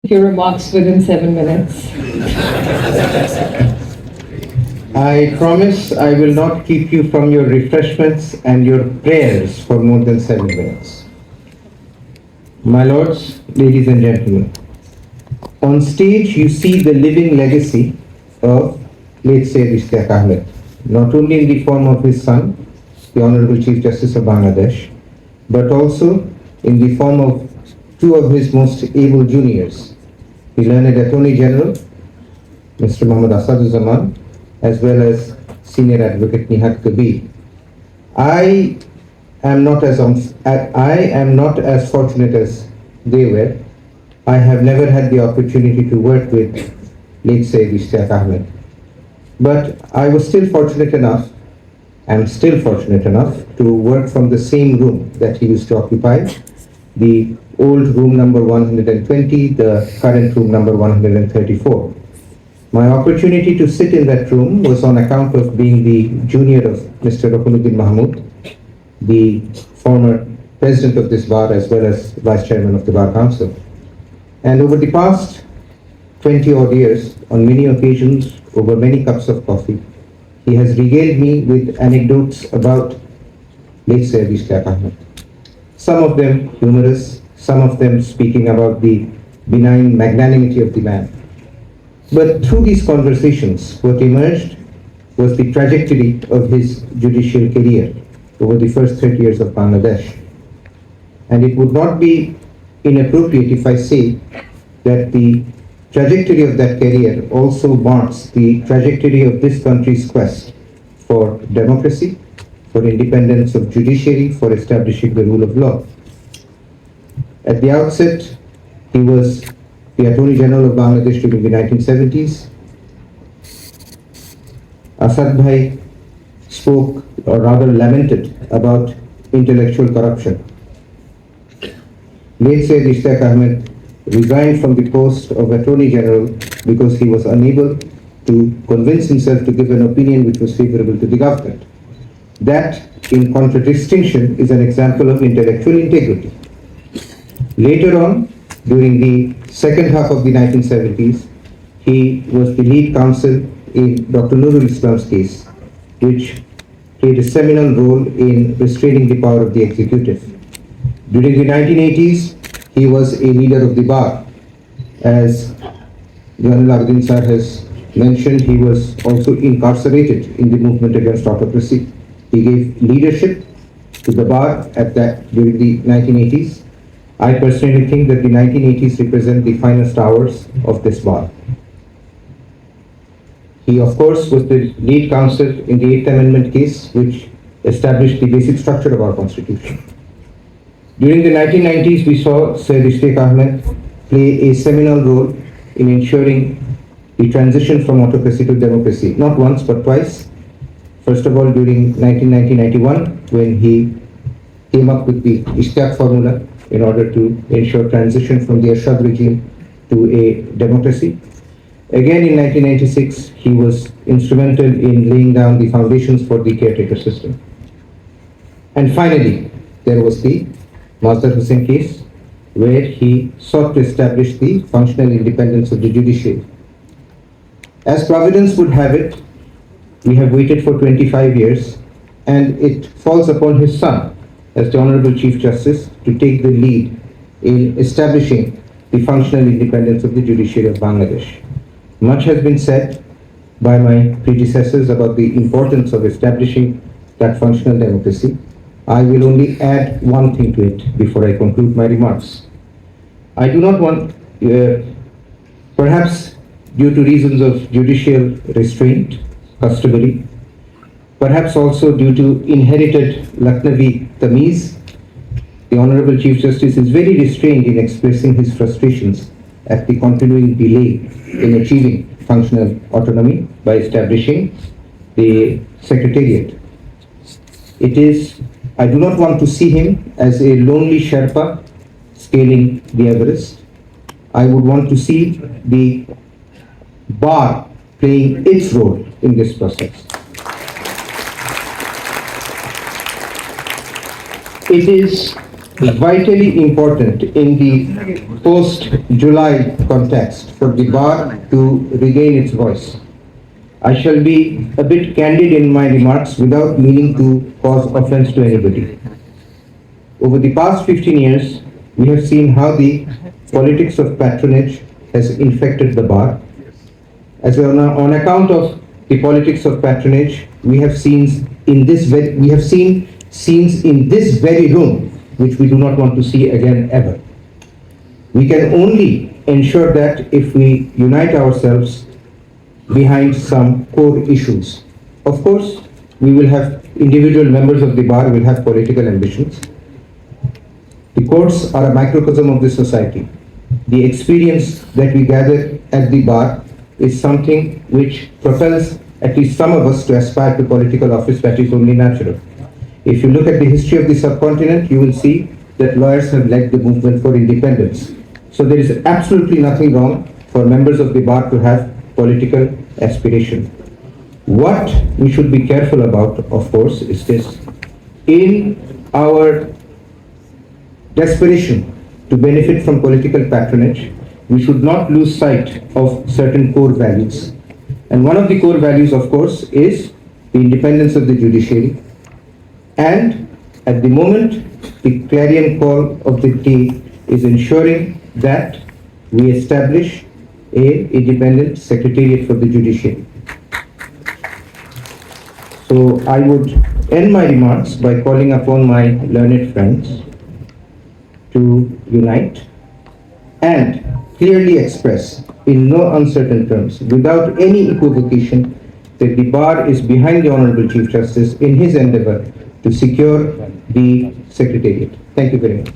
Your remarks within 7 minutes. I promise I will not keep you from your refreshments and your prayers for more than 7 minutes. My lords, ladies and gentlemen, on stage you see the living legacy of late Sayyid Ishtiaq Ahmed, not only in the form of his son, the Honorable Chief Justice of Bangladesh, but also in the form of two of his most able juniors, the learned Attorney General, Mr. Muhammad Asaduzzamani, as well as Senior Advocate Nihat Kabir. I am not as fortunate as they were. I have never had the opportunity to work with late Sayyid Ishtiaq Ahmed. But I was still fortunate enough, am still fortunate enough, to work from the same room that he used to occupy, the old room number 120, the current room number 134. My opportunity to sit in that room was on account of being the junior of Mr. Rahman Mahmood, the former president of this bar as well as vice chairman of the Bar Council. And over the past 20 odd years, on many occasions, over many cups of coffee, he has regaled me with anecdotes about late Sayyid Ishtiaq Ahmed. Some of them humorous, some of them speaking about the benign magnanimity of the man. But through these conversations, what emerged was the trajectory of his judicial career over the first 30 years of Bangladesh. And it would not be inappropriate if I say that the trajectory of that career also marks the trajectory of this country's quest for democracy, for independence of judiciary, for establishing the rule of law. At the outset, he was the Attorney General of Bangladesh during the 1970s. Asad Bhai spoke, or rather lamented, about intellectual corruption. Late Sayyid Ishtiaq Ahmed resigned from the post of Attorney General because he was unable to convince himself to give an opinion which was favorable to the government. That, in contradistinction, is an example of intellectual integrity. Later on, during the second half of the 1970s, he was the lead counsel in Dr. Nurul Islam's case, which played a seminal role in restraining the power of the executive. During the 1980s, he was a leader of the bar. As Janal Abedin Sir has mentioned, he was also incarcerated in the movement against autocracy. He gave leadership to the bar during the 1980s. I personally think that the 1980s represent the finest hours of this bar. He, of course, was the lead counsel in the 8th Amendment case, which established the basic structure of our Constitution. During the 1990s, we saw Sayyid Ishtiaq Ahmed play a seminal role in ensuring the transition from autocracy to democracy, not once but twice. First of all, during 1990-91, when he came up with the Ishtiaq formula in order to ensure transition from the Ashad regime to a democracy. Again, in 1996, he was instrumental in laying down the foundations for the caretaker system. And finally, there was the Mazhar Hussain case, where he sought to establish the functional independence of the judiciary. As Providence would have it, we have waited for 25 years, and it falls upon his son, as the Honorable Chief Justice, to take the lead in establishing the functional independence of the judiciary of Bangladesh. Much has been said by my predecessors about the importance of establishing that functional democracy. I will only add one thing to it before I conclude my remarks. I do not want, perhaps due to reasons of judicial restraint, customary, perhaps also due to inherited Lucknowi tameez, the Honorable Chief Justice is very restrained in expressing his frustrations at the continuing delay in achieving functional autonomy by establishing the Secretariat. I do not want to see him as a lonely Sherpa scaling the Everest. I would want to see the bar playing its role in this process. It is vitally important in the post-July context for the bar to regain its voice. I shall be a bit candid in my remarks without meaning to cause offense to anybody. Over the past 15 years, we have seen how the politics of patronage has infected the bar. As on account of the politics of patronage, we have seen scenes in this very room which we do not want to see again ever. We can only ensure that if we unite ourselves behind some core issues. Of course, we will have individual members of the bar will have political ambitions. The courts are a microcosm of the society. The experience that we gather at the bar is something which propels at least some of us to aspire to political office. That is only natural. If you look at the history of the subcontinent, you will see that lawyers have led the movement for independence. So there is absolutely nothing wrong for members of the bar to have political aspiration. What we should be careful about, of course, is this. In our desperation to benefit from political patronage, we should not lose sight of certain core values. And one of the core values, of course, is the independence of the judiciary. And at the moment, the clarion call of the day is ensuring that we establish an independent secretariat for the judiciary. So I would end my remarks by calling upon my learned friends to unite and clearly express in no uncertain terms, without any equivocation, that the bar is behind the Honorable Chief Justice in his endeavor to secure the Secretariat. Thank you very much.